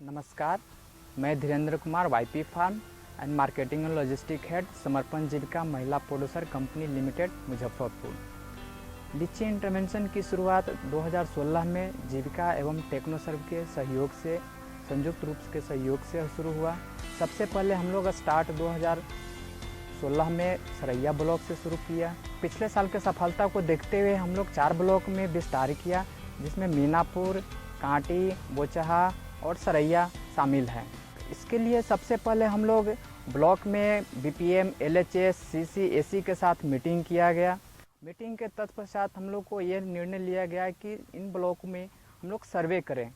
नमस्कार, मैं Dhirendra Kumar YP farm and marketing and logistic head Samarpan Jeevika महिला प्रोड्यूसर कंपनी लिमिटेड मुजफ्फरपुर। लीची इंटरवेंशन की शुरुआत 2016 में जीविका एवं टेक्नोसर्व के सहयोग से संयुक्त रूप के सहयोग से शुरू हुआ। सबसे पहले हम लोग स्टार्ट 2016 में सरैया ब्लॉक से शुरू किया। पिछले साल के सफलता को देखते हुए हम लोग 4 ब्लॉक में विस्तार किया, जिसमें मीनापुर, कांटी, बोचहा और सरैया शामिल हैं। इसके लिए सबसे पहले हम लोग ब्लॉक में बीपीएम, एलएचएस, सीसी, एसी के साथ मीटिंग किया गया। मीटिंग के तत्पश्चात हम लोग को ये निर्णय लिया गया कि इन ब्लॉक में हम लोग सर्वे करें।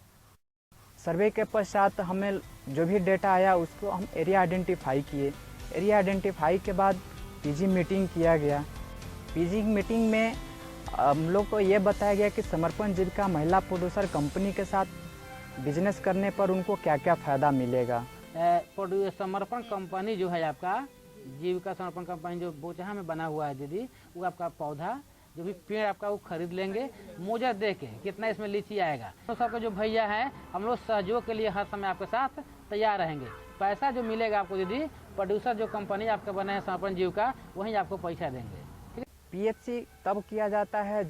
सर्वे के पश्चात हमें जो भी डेटा आया उसको हम एरिया आइडेंटिफाई किए। एरिया आइडेंटिफाई के बाद पीजी मीटिंग किया गया। पीजी मीटिंग में हम लोग को ये बताया गया कि समर्पण जीविका महिला प्रोड्यूसर कंपनी के साथ बिजनेस करने पर उनको क्या क्या फ़ायदा मिलेगा। समर्पण कंपनी जो है आपका जीविका समर्पण कंपनी जो बोचहा में बना हुआ है दीदी, वो आपका पौधा जो भी पेड़ आपका वो खरीद लेंगे, मोजा दे के कितना इसमें लीची आएगा। तो सबके जो भैया हैं हम लोग सहयोग के लिए हर समय आपके साथ तैयार रहेंगे। पैसा जो मिलेगा आपको दीदी, प्रोड्यूसर जो कंपनी आपके बने हैं समर्पण जीविका, वहीं आपको पैसा देंगे। पीएचसी तब किया जाता है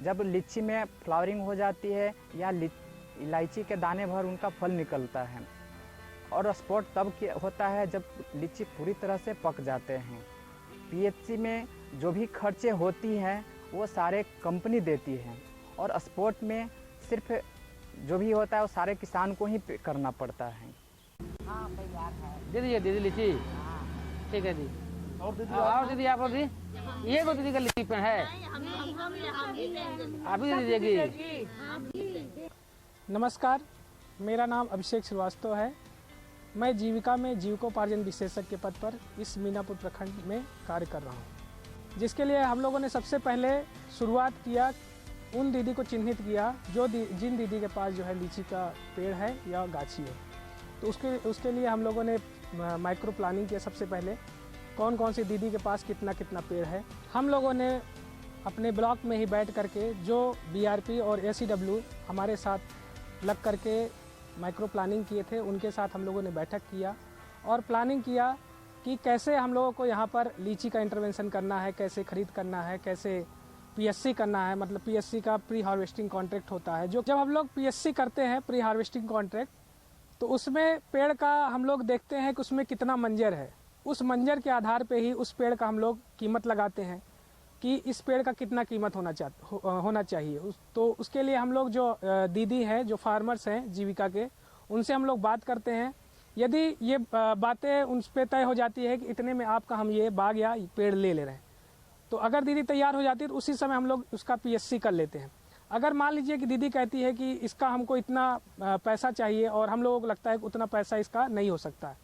जब लीची में फ्लावरिंग हो जाती है या इलायची के दाने भर उनका फल निकलता है, और स्पॉट तब होता है जब लीची पूरी तरह से पक जाते हैं। पीएचसी में जो भी खर्चे होती हैं वो सारे कंपनी देती है, और स्पॉट में सिर्फ जो भी होता है वो सारे किसान को ही करना पड़ता है। दे दीजिए दीदी लीची, ठीक है दीदी। और दीदी आप और दीदी ये को दीदी का लीची पेड़ है, आप ही दीजिएगी। नमस्कार, मेरा नाम अभिषेक श्रीवास्तव है। मैं जीविका में जीविकोपार्जन विशेषज्ञ के पद पर इस मीनापुर प्रखंड में कार्य कर रहा हूँ, जिसके लिए हम लोगों ने सबसे पहले शुरुआत किया, उन दीदी को चिन्हित किया जिन दीदी के पास जो है लीची का पेड़ है या गाछी है। तो उसके लिए हम लोगों ने माइक्रो प्लानिंग किया। सबसे पहले कौन कौन सी दीदी के पास कितना कितना पेड़ है, हम लोगों ने अपने ब्लॉक में ही बैठ करके जो बीआरपी और एसीडब्ल्यू हमारे साथ लग करके माइक्रो प्लानिंग किए थे, उनके साथ हम लोगों ने बैठक किया और प्लानिंग किया कि कैसे हम लोगों को यहाँ पर लीची का इंटरवेंशन करना है, कैसे खरीद करना है, कैसे पीएससी करना है। मतलब पीएससी का प्री हार्वेस्टिंग कॉन्ट्रैक्ट होता है। जब हम लोग पीएससी करते हैं, प्री हार्वेस्टिंग कॉन्ट्रैक्ट, तो उसमें पेड़ का हम लोग देखते हैं कि उसमें कितना मंजर है। उस मंजर के आधार पे ही उस पेड़ का हम लोग कीमत लगाते हैं कि इस पेड़ का कितना कीमत होना चाहिए। तो उसके लिए हम लोग जो दीदी हैं, जो फार्मर्स हैं जीविका के, उनसे हम लोग बात करते हैं। यदि ये बातें उन पर तय हो जाती है कि इतने में आपका हम ये बाग या पेड़ ले रहे हैं, तो अगर दीदी तैयार हो जाती है तो उसी समय हम लोग उसका पीएससी कर लेते हैं। अगर मान लीजिए कि दीदी कहती है कि इसका हमको इतना पैसा चाहिए और हम लोगों को लगता है कि उतना पैसा इसका नहीं हो सकता है,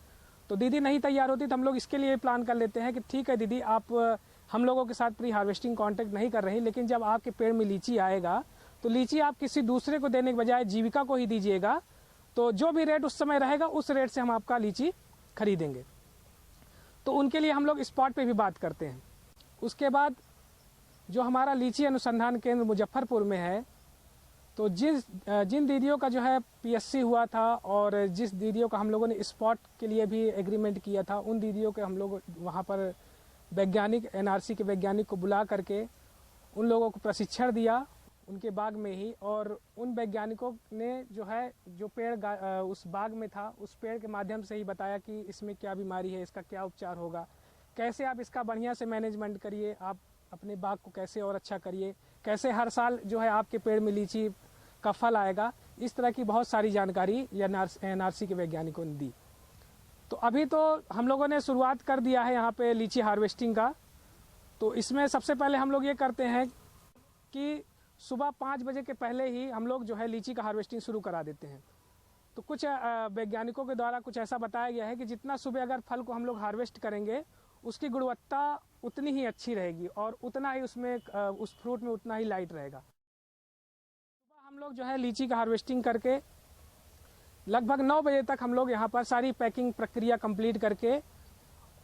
तो दीदी नहीं तैयार होती, तो हम लोग इसके लिए प्लान कर लेते हैं कि ठीक है दीदी, आप हम लोगों के साथ प्री हार्वेस्टिंग कॉन्ट्रैक्ट नहीं कर रही, लेकिन जब आपके पेड़ में लीची आएगा तो लीची आप किसी दूसरे को देने के बजाय जीविका को ही दीजिएगा। तो जो भी रेट उस समय रहेगा उस रेट से हम आपका लीची खरीदेंगे। तो उनके लिए हम लोग स्पॉट पे भी बात करते हैं। उसके बाद जो हमारा लीची अनुसंधान केंद्र मुजफ्फरपुर में है, तो जिन दीदियों का जो है पीएससी हुआ था और जिस दीदियों का हम लोगों ने स्पॉट के लिए भी एग्रीमेंट किया था, उन दीदियों के हम लोग वहाँ पर वैज्ञानिक, एनआरसी के वैज्ञानिक को बुला करके उन लोगों को प्रशिक्षण दिया उनके बाग में ही। और उन वैज्ञानिकों ने जो पेड़ उस बाग में था, उस पेड़ के माध्यम से ही बताया कि इसमें क्या बीमारी है, इसका क्या उपचार होगा, कैसे आप इसका बढ़िया से मैनेजमेंट करिए, आप अपने बाग को कैसे और अच्छा करिए, कैसे हर साल जो है आपके पेड़ में लीची का फल आएगा। इस तरह की बहुत सारी जानकारी एनआरसी के वैज्ञानिकों ने दी। तो अभी तो हम लोगों ने शुरुआत कर दिया है यहाँ पे लीची हार्वेस्टिंग का। तो इसमें सबसे पहले हम लोग ये करते हैं कि सुबह 5 बजे के पहले ही हम लोग जो है लीची का हार्वेस्टिंग शुरू करा देते हैं। तो कुछ वैज्ञानिकों के द्वारा कुछ ऐसा बताया गया है कि जितना सुबह अगर फल को हम लोग हार्वेस्ट करेंगे, उसकी गुणवत्ता उतनी ही अच्छी रहेगी और उतना ही उसमें उस फ्रूट में उतना ही लाइट रहेगा। सुबह हम लोग जो है लीची का हार्वेस्टिंग करके लगभग 9 बजे तक हम लोग यहाँ पर सारी पैकिंग प्रक्रिया कंप्लीट करके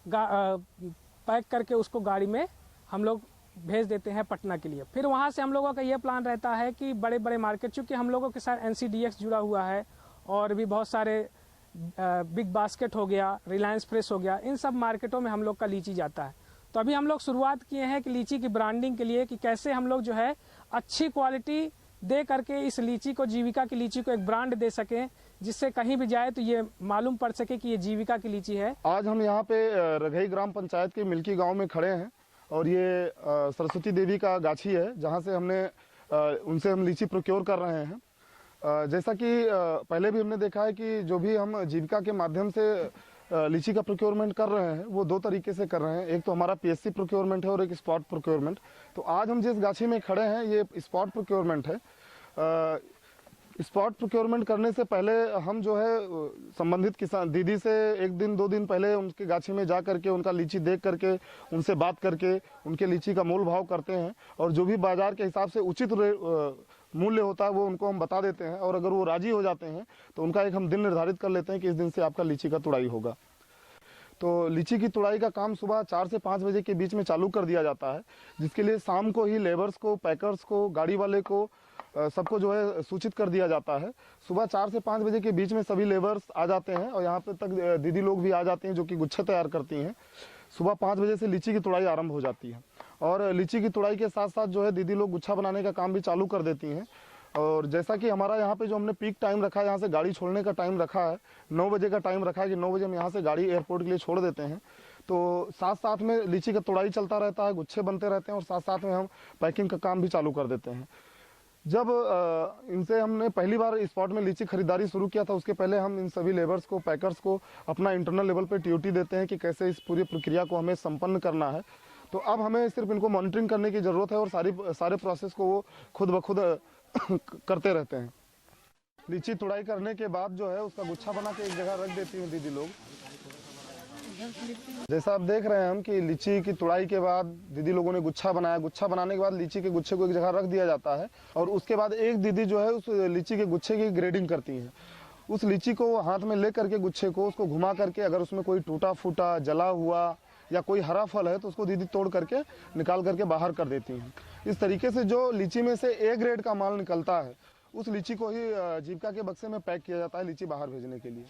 पैक करके उसको गाड़ी में हम लोग भेज देते हैं पटना के लिए। फिर वहाँ से हम लोगों का ये प्लान रहता है कि बड़े बड़े मार्केट, चूँकि हम लोगों के साथ NCDX जुड़ा हुआ है और भी बहुत सारे बिग बास्केट हो गया, रिलायंस फ्रेश हो गया, इन सब मार्केटों में हम लोग का लीची जाता है। तो अभी हम लोग शुरुआत किए हैं कि लीची की ब्रांडिंग के लिए कि कैसे हम लोग जो है अच्छी क्वालिटी दे करके इस लीची को, जीविका की लीची को एक ब्रांड दे सकें, जिससे कहीं भी जाए तो ये मालूम पड़ सके कि ये जीविका की लीची है। आज हम यहाँ पे रघई ग्राम पंचायत के मिल्की गांव में खड़े हैं और ये सरस्वती देवी का गाछी है जहाँ से उनसे हम लीची प्रोक्योर कर रहे हैं। जैसा कि पहले भी हमने देखा है कि जो भी हम जीविका के माध्यम से लीची का प्रोक्योरमेंट कर रहे हैं वो दो तरीके से कर रहे हैं। एक तो हमारा पीएससी प्रोक्योरमेंट है और एक स्पॉट प्रोक्योरमेंट। तो आज हम जिस गाछी में खड़े हैं ये स्पॉट प्रोक्योरमेंट है। स्पॉट प्रोक्योरमेंट करने से पहले हम जो है संबंधित किसान दीदी से एक दिन दो दिन पहले उनके गाछी में जा करके उनका लीची देख करके उनसे बात करके उनके लीची का मोल भाव करते हैं और जो भी बाजार के हिसाब से उचित मूल्य होता है वो उनको हम बता देते हैं और अगर वो राजी हो जाते हैं तो उनका एक हम दिन निर्धारित कर लेते हैं कि इस दिन से आपका लीची का तुड़ाई होगा। तो लीची की तुड़ाई का काम सुबह 4 से 5 बजे के बीच में चालू कर दिया जाता है, जिसके लिए शाम को ही लेबर्स को, पैकर्स को, गाड़ी वाले को, सबको जो है सूचित कर दिया जाता है। सुबह 4 से 5 बजे के बीच में सभी लेबर्स आ जाते हैं और यहाँ पे तक दीदी लोग भी आ जाती हैं जो कि गुच्छे तैयार करती हैं। सुबह 5 बजे से लीची की तुड़ाई आरंभ हो जाती है और लीची की तुड़ाई के साथ साथ जो है दीदी लोग गुच्छा बनाने का काम भी चालू कर देती हैं। और जैसा कि हमारा यहाँ पे जो हमने पीक टाइम रखा है, यहाँ से गाड़ी छोड़ने का टाइम रखा है, 9 बजे का टाइम रखा है कि 9 बजे हम यहाँ से गाड़ी एयरपोर्ट के लिए छोड़ देते हैं। तो साथ साथ में लीची का तुड़ाई चलता रहता है, गुच्छे बनते रहते हैं और साथ साथ में हम पैकिंग का काम भी चालू कर देते हैं। जब इनसे हमने पहली बार स्पॉट में लीची खरीदारी शुरू किया था उसके पहले हम इन सभी लेबर्स को, पैकर्स को अपना इंटरनल लेवल पे ड्यूटी देते हैं कि कैसे इस पूरी प्रक्रिया को हमें संपन्न करना है। तो अब हमें सिर्फ इनको मॉनिटरिंग करने की ज़रूरत है और सारे प्रोसेस को वो खुद ब खुद करते रहते हैं। लीची तुड़ाई करने के बाद जो है उसका गुच्छा बना के एक जगह रख देती हैं दीदी लोग। जैसा आप देख रहे हैं हम कि लीची की तुड़ाई के बाद दीदी लोगों ने गुच्छा बनाया। गुच्छा बनाने के बाद लीची के गुच्छे को एक जगह रख दिया जाता है और उसके बाद एक दीदी जो है उस लीची के गुच्छे की ग्रेडिंग करती हैं। उस लीची को हाथ में ले करके गुच्छे को उसको घुमा करके अगर उसमें कोई टूटा फूटा, जला हुआ या कोई हरा फल है तो उसको दीदी तोड़ करके निकाल करके बाहर कर देती हैं। इस तरीके से जो लीची में से ए ग्रेड का माल निकलता है उस लीची को ही जीविका के बक्से में पैक किया जाता है लीची बाहर भेजने के लिए।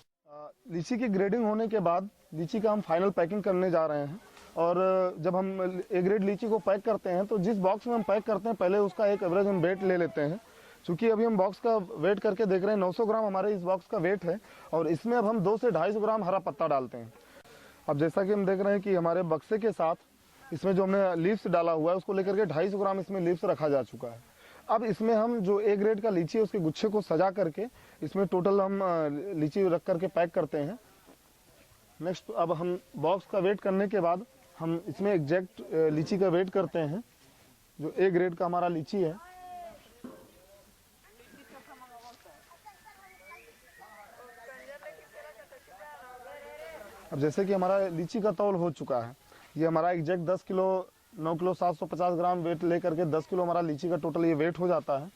लीची की ग्रेडिंग होने के बाद लीची का हम फाइनल पैकिंग करने जा रहे हैं और जब हम ए ग्रेड लीची को पैक करते हैं तो जिस बॉक्स में हम पैक करते हैं पहले उसका एक एवरेज हम वेट ले लेते हैं। चूँकि अभी हम बॉक्स का वेट करके देख रहे हैं 900 ग्राम हमारे इस बॉक्स का वेट है और इसमें अब हम 2 से 250 ग्राम हरा पत्ता डालते हैं। अब जैसा कि हम देख रहे हैं कि हमारे बक्से के साथ इसमें जो हमने लीव्स डाला हुआ है उसको लेकर के 250 ग्राम इसमें लीव्स रखा जा चुका है। अब इसमें हम जो ए ग्रेड का लीची है उसके गुच्छे को सजा करके इसमें टोटल हम लीची रख करके पैक करते हैं। नेक्स्ट अब हम बॉक्स का वेट करने के बाद हम इसमें एग्जैक्ट लीची का वेट करते हैं जो ए ग्रेड का हमारा लीची है। अब जैसे कि हमारा लीची का तौल हो चुका है, ये हमारा exact 10 kilo 9 kilo 750 gram weight लेकर के 10 किलो हमारा लीची का टोटल ये वेट हो जाता है।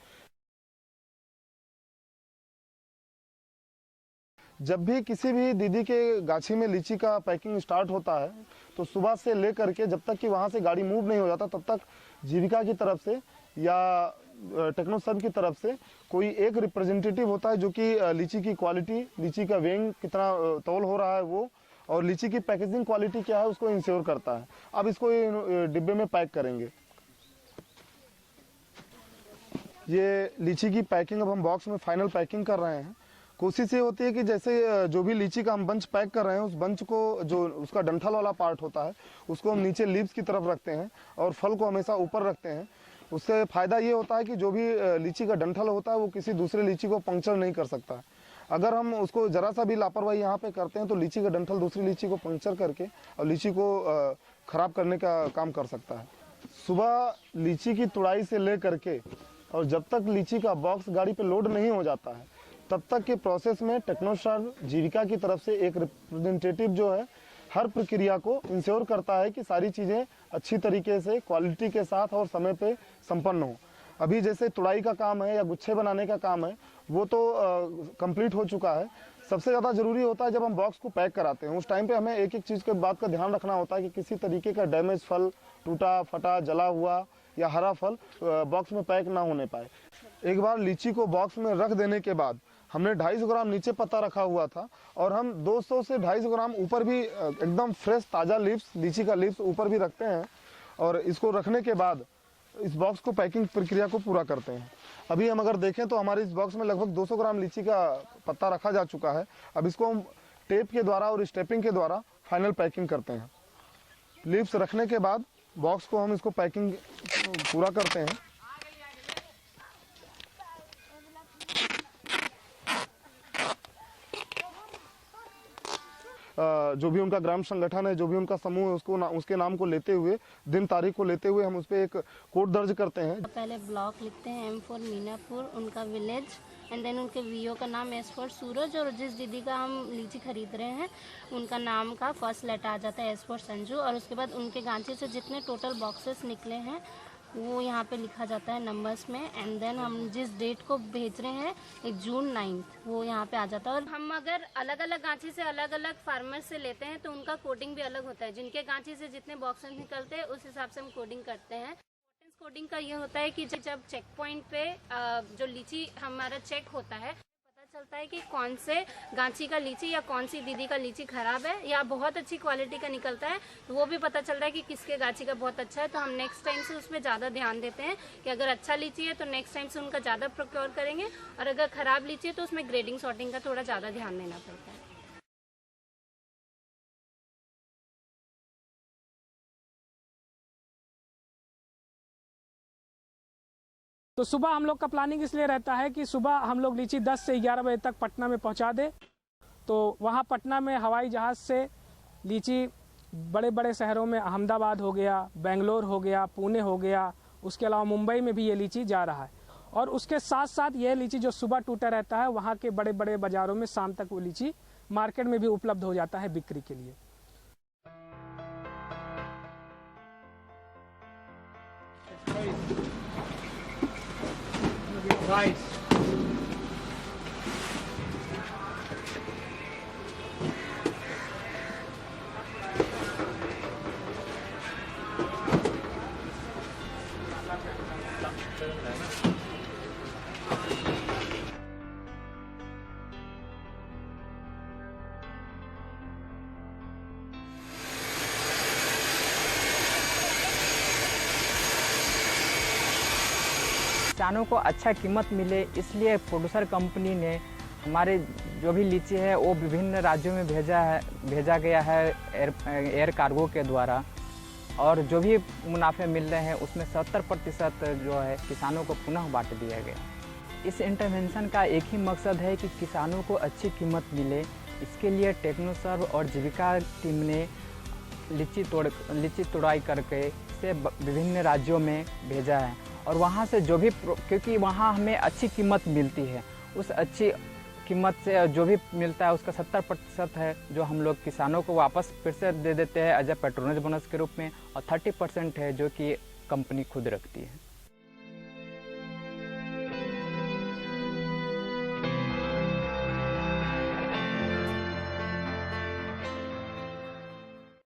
जब भी किसी भी दीदी के गाछी में लीची का पैकिंग स्टार्ट होता है तो सुबह से लेकर के जब तक कि वहाँ से गाड़ी मूव नहीं हो जाता तब तक जीविका की तरफ से या टेक्नोसर्व की तरफ से कोई एक रिप्रेजेंटेटिव होता है जो कि लीची की क्वालिटी, लीची का वेइंग कितना तौल हो रहा है वो और लीची की पैकेजिंग क्वालिटी क्या है उसको इंश्योर करता है। अब इसको डिब्बे में पैक करेंगे। ये लीची की पैकिंग अब हम बॉक्स में फाइनल पैकिंग कर रहे हैं। कोशिश ये होती है कि जैसे जो भी लीची का हम बंच पैक कर रहे हैं उस बंच को जो उसका डंठल वाला पार्ट होता है उसको हम नीचे लीव्स की तरफ रखते हैं और फल को हमेशा ऊपर रखते हैं। उससे फ़ायदा ये होता है कि जो भी लीची का डंठल होता है वो किसी दूसरे लीची को पंक्चर नहीं कर सकता। अगर हम उसको ज़रा सा भी लापरवाही यहाँ पे करते हैं तो लीची का डंठल दूसरी लीची को पंक्चर करके और लीची को ख़राब करने का काम कर सकता है। सुबह लीची की तुड़ाई से ले करके और जब तक लीची का बॉक्स गाड़ी पे लोड नहीं हो जाता है तब तक के प्रोसेस में टेक्नोसर्व जीविका की तरफ से एक रिप्रेजेंटेटिव जो है हर प्रक्रिया को इंश्योर करता है कि सारी चीज़ें अच्छी तरीके से क्वालिटी के साथ और समय पे संपन्न हो। अभी जैसे तुड़ाई का काम है या गुच्छे बनाने का काम है वो तो कंप्लीट हो चुका है। सबसे ज़्यादा ज़रूरी होता है जब हम बॉक्स को पैक कराते हैं उस टाइम पे हमें एक एक चीज़ के बात का ध्यान रखना होता है कि किसी तरीके का डैमेज फल, टूटा फटा, जला हुआ या हरा फल बॉक्स में पैक ना होने पाए। एक बार लीची को बॉक्स में रख देने के बाद हमने 250 ग्राम नीचे पत्ता रखा हुआ था और हम 200 से 250 ग्राम ऊपर भी एकदम फ्रेश ताज़ा लीव्स, लीची का लीव्स ऊपर भी रखते हैं। और इसको रखने के बाद इस बॉक्स को पैकिंग प्रक्रिया को पूरा करते हैं। अभी हम अगर देखें तो हमारे इस बॉक्स में लगभग 200 ग्राम लीची का पत्ता रखा जा चुका है। अब इसको हम टेप के द्वारा और स्टेपिंग के द्वारा फाइनल पैकिंग करते हैं। लीव्स रखने के बाद बॉक्स को हम इसको पैकिंग पूरा करते हैं। जो भी उनका ग्राम संगठन है, जो भी उनका समूह है, उसके नाम को लेते हुए, दिन तारीख को लेते हुए हम उस पर एक कोड दर्ज करते हैं। पहले ब्लॉक लिखते हैं, M फॉर मीनापुर, उनका विलेज, एंड देन उनके वीओ का नाम, S फॉर सूरज, और जिस दीदी का हम लीची खरीद रहे हैं उनका नाम का फर्स्ट लेटर आ जाता है S फॉर संजू। और उसके बाद उनके गांची से जितने टोटल बॉक्सेस निकले हैं वो यहाँ पे लिखा जाता है नंबर्स में। एंड देन हम जिस डेट को भेज रहे हैं जून 9 वो यहाँ पे आ जाता है। और हम अगर अलग अलग गांची से अलग अलग फार्मर से लेते हैं तो उनका कोडिंग भी अलग होता है। जिनके गांची से जितने बॉक्सेस निकलते हैं उस हिसाब से हम कोडिंग करते हैं। कोडिंग का ये होता है कि जब चेक पॉइंट पे जो लीची हमारा चेक होता है पता चलता है कि कौन से गांची का लीची या कौन सी दीदी का लीची खराब है या बहुत अच्छी क्वालिटी का निकलता है, तो वो भी पता चलता है कि किसके गांची का बहुत अच्छा है। तो हम नेक्स्ट टाइम से उसमें ज़्यादा ध्यान देते हैं कि अगर अच्छा लीची है तो नेक्स्ट टाइम से उनका ज़्यादा प्रोक्योर करेंगे, और अगर ख़राब लीची है तो उसमें ग्रेडिंग सॉर्टिंग का थोड़ा ज़्यादा ध्यान देना पड़ता है। तो सुबह हम लोग का प्लानिंग इसलिए रहता है कि सुबह हम लोग लीची 10 से 11 बजे तक पटना में पहुंचा दें। तो वहां पटना में हवाई जहाज़ से लीची बड़े बड़े शहरों में अहमदाबाद हो गया, बेंगलोर हो गया, पुणे हो गया, उसके अलावा मुंबई में भी ये लीची जा रहा है। और उसके साथ साथ ये लीची जो सुबह टूटा रहता है वहाँ के बड़े बड़े बाज़ारों में शाम तक वो लीची मार्केट में भी उपलब्ध हो जाता है बिक्री के लिए। किसानों को अच्छा कीमत मिले इसलिए प्रोड्यूसर कंपनी ने हमारे जो भी लीची है वो विभिन्न राज्यों में भेजा गया है एयर कार्गो के द्वारा। और जो भी मुनाफे मिल रहे हैं उसमें 70% जो है किसानों को पुनः बांट दिया गया। इस इंटरवेंशन का एक ही मकसद है कि किसानों को अच्छी कीमत मिले। इसके लिए टेक्नोसर्व और जीविका टीम ने लीची तुड़ाई करके इसे विभिन्न राज्यों में भेजा है। और वहाँ से जो भी, क्योंकि वहाँ हमें अच्छी कीमत मिलती है, उस अच्छी कीमत से जो भी मिलता है उसका 70% है जो हम लोग किसानों को वापस फिर से दे देते हैं एज ए पेट्रोनेज बोनस के रूप में, और 30% है जो कि कंपनी खुद रखती है।